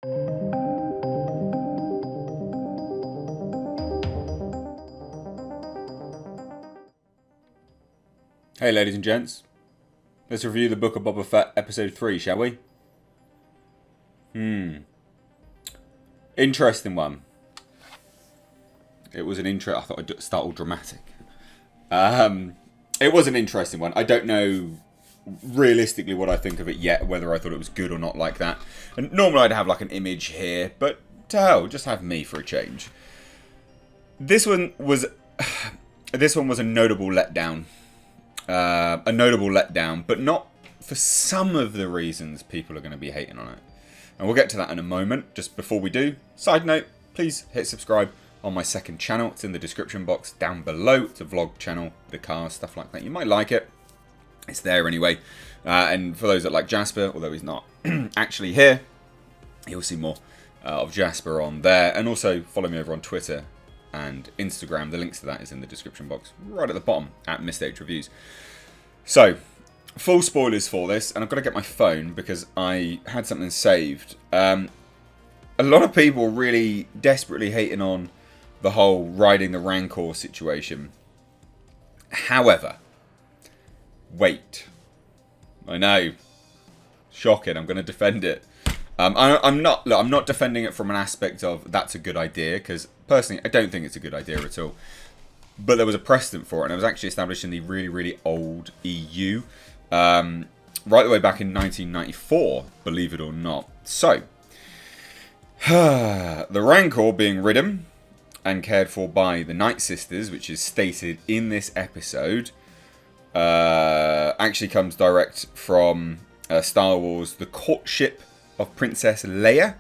Hey ladies and gents, let's review the Book of Bobba Fett episode 3, shall we? Interesting one. It was an I thought I'd start all dramatic. It was an interesting one. I don't know realistically what I think of it yet, whether I thought it was good or not like that. And normally I'd have like an image here, but to hell, just have me for a change. This one was a notable letdown. But not for some of the reasons people are going to be hating on it. And we'll get to that in a moment. Just before we do, side note, please hit subscribe on my second channel. It's in the description box down below. It's a vlog channel, the cars, stuff like that. You might like it. It's there anyway. And for those that like Jasper, although he's not actually here, you'll see more of Jasper on there. And also follow me over on Twitter and Instagram. The links to that is in the description box right at the bottom at Missed Reviews. So, full spoilers for this, and I've got to get my phone because I had something saved. A lot of people really desperately hating on the whole riding the Rancor situation. However, wait. I know. Shocking. I'm going to defend it. I'm not defending it from an aspect of that's a good idea, because personally I don't think it's a good idea at all. But there was a precedent for it, and it was actually established in the really, really old EU, right the way back in 1994, believe it or not. So, the Rancor being ridden and cared for by the Night Sisters, which is stated in this episode, actually comes direct from Star Wars: The Courtship of Princess Leia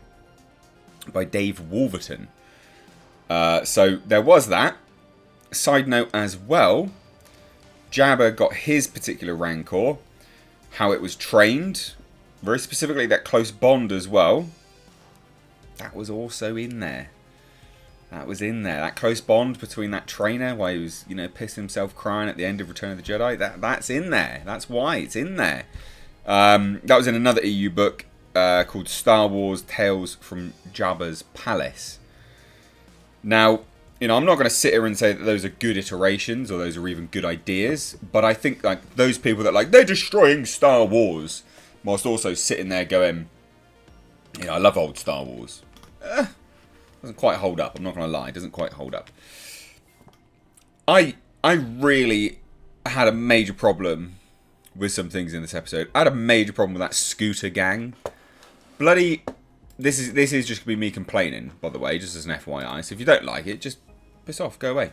by Dave Wolverton. So there was that. Side note as well, Jabba got his particular Rancor, how it was trained, very specifically that close bond as well. That was also in there. That was in there. That close bond between that trainer, while he was, pissing himself crying at the end of Return of the Jedi. That's in there. That's why it's in there. That was in another EU book called Star Wars: Tales from Jabba's Palace. Now, I'm not going to sit here and say that those are good iterations or those are even good ideas, but I think like those people that they're destroying Star Wars, whilst also sitting there going, I love old Star Wars. Doesn't quite hold up. I'm not going to lie. It doesn't quite hold up. I really had a major problem with some things in this episode. I had a major problem with that scooter gang. Bloody... This is just going to be me complaining, by the way, just as an FYI. So if you don't like it, just piss off, go away.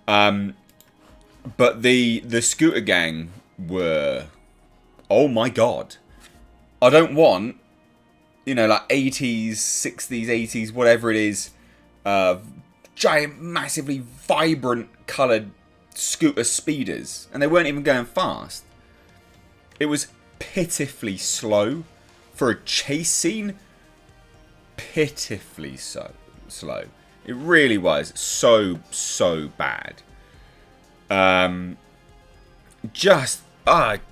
But the scooter gang were... Oh my god. I don't want, 80s, 60s, 80s, whatever it is, giant, massively vibrant coloured scooter speeders. And they weren't even going fast. It was pitifully slow for a chase scene. Pitifully slow. It really was so bad.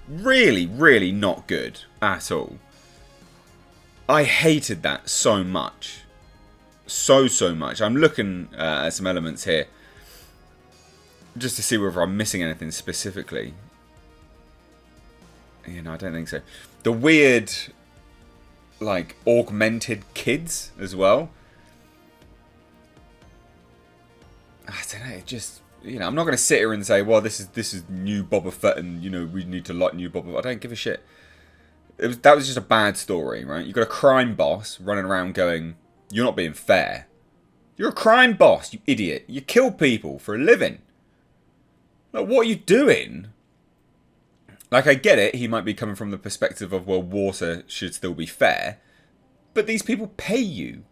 Really not good at all. I hated that so much. So much. I'm looking at some elements here just to see whether I'm missing anything specifically. I don't think so. The weird augmented kids as well. I don't know, it just, I'm not going to sit here and say, well, this is new Bobba Fett and, we need to like new Bobba Fett. I don't give a shit. That was just a bad story, right? You've got a crime boss running around going, you're not being fair. You're a crime boss, you idiot. You kill people for a living. What are you doing? I get it, he might be coming from the perspective of, well, water should still be fair. But these people pay you.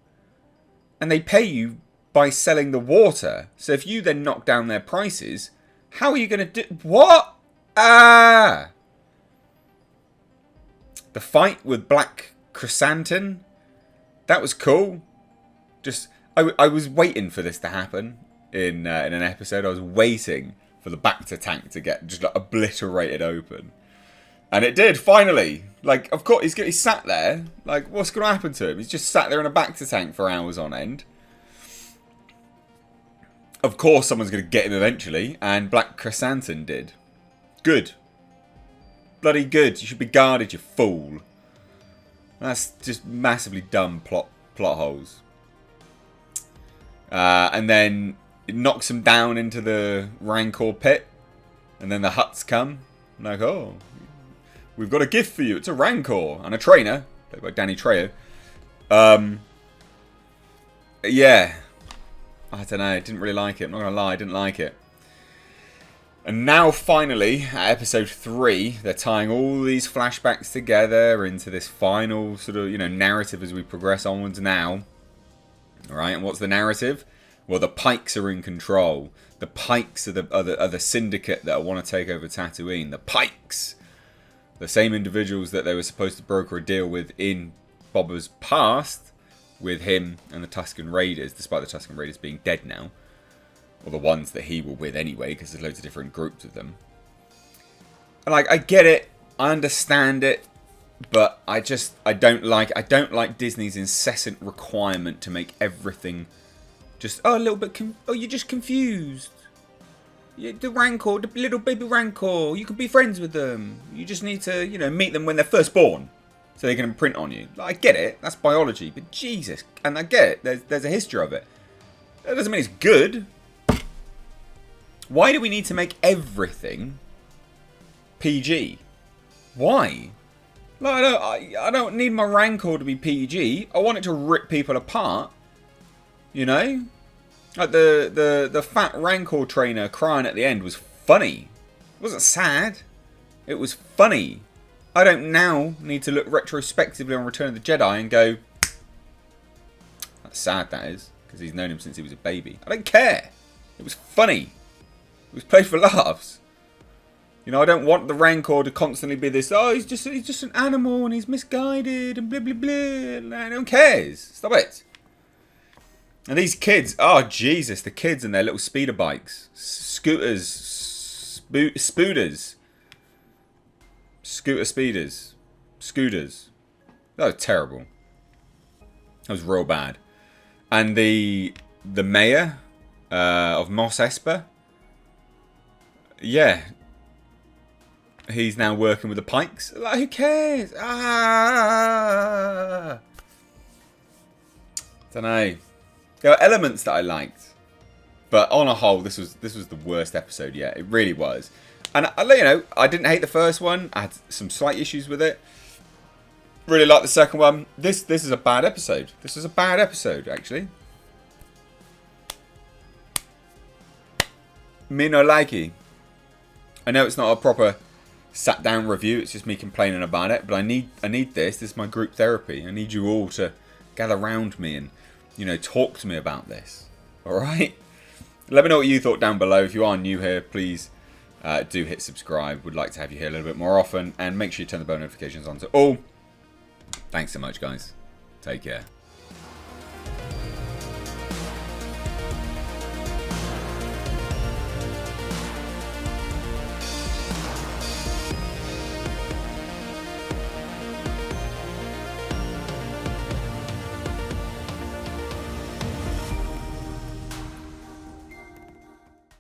And they pay you by selling the water. So if you then knock down their prices, how are you going to do... What? The fight with Black Chrysanthemum, that was cool. I was waiting for this to happen in an episode. I was waiting for the Bacta tank to get just obliterated open. And it did, finally. Like, of course, he's sat there. Like, what's going to happen to him? He's just sat there in a Bacta tank for hours on end. Of course, someone's going to get him eventually. And Black Chrysanthemum did. Good. Bloody good. You should be guarded, you fool. That's just massively dumb plot holes. And then it knocks him down into the Rancor pit. And then the Huts come. Like, oh, we've got a gift for you. It's a Rancor. And a trainer. Played by Danny Trejo. Yeah. I don't know. I didn't really like it. I'm not going to lie. I didn't like it. And now, finally, at episode 3, they're tying all these flashbacks together into this final sort of, narrative as we progress onwards now. Alright, and what's the narrative? Well, the Pikes are in control. The Pikes are the syndicate that want to take over Tatooine. The Pikes! The same individuals that they were supposed to broker a deal with in Bobba's past with him and the Tusken Raiders, despite the Tusken Raiders being dead now. Or the ones that he were with anyway, because there's loads of different groups of them. And I get it. I understand it. But I don't like Disney's incessant requirement to make everything just, a little bit, you're just confused. The Rancor, the little baby Rancor, you can be friends with them. You just need to, meet them when they're first born. So they can imprint on you. I get it. That's biology. But Jesus. And I get it. There's a history of it. That doesn't mean it's good. Why do we need to make everything PG? Why? I don't need my Rancor to be PG. I want it to rip people apart. Like the fat Rancor trainer crying at the end was funny. It wasn't sad. It was funny. I don't now need to look retrospectively on Return of the Jedi and go, that's sad, that is, because he's known him since he was a baby. I don't care. It was funny. It was played for laughs. I don't want the Rancor to constantly be this, he's just an animal and he's misguided and blah, blah, blah. No one cares. Stop it. And these kids, Jesus, the kids and their little speeder bikes. Scooters. Spooders. Scooter speeders. Scooters. That was terrible. That was real bad. And the mayor of Mos Espa. Yeah. He's now working with the Pikes. Like, who cares? Don't know. There are elements that I liked, but on a whole, this was the worst episode yet. It really was. And I didn't hate the first one. I had some slight issues with it. Really liked the second one. This is a bad episode. This is a bad episode, actually. Me no likey. I know it's not a proper sat down review. It's just me complaining about it. But I need this. This is my group therapy. I need you all to gather around me and talk to me about this. All right. Let me know what you thought down below. If you are new here, please do hit subscribe. Would like to have you here a little bit more often, and make sure you turn the bell notifications on to all. Thanks so much, guys. Take care.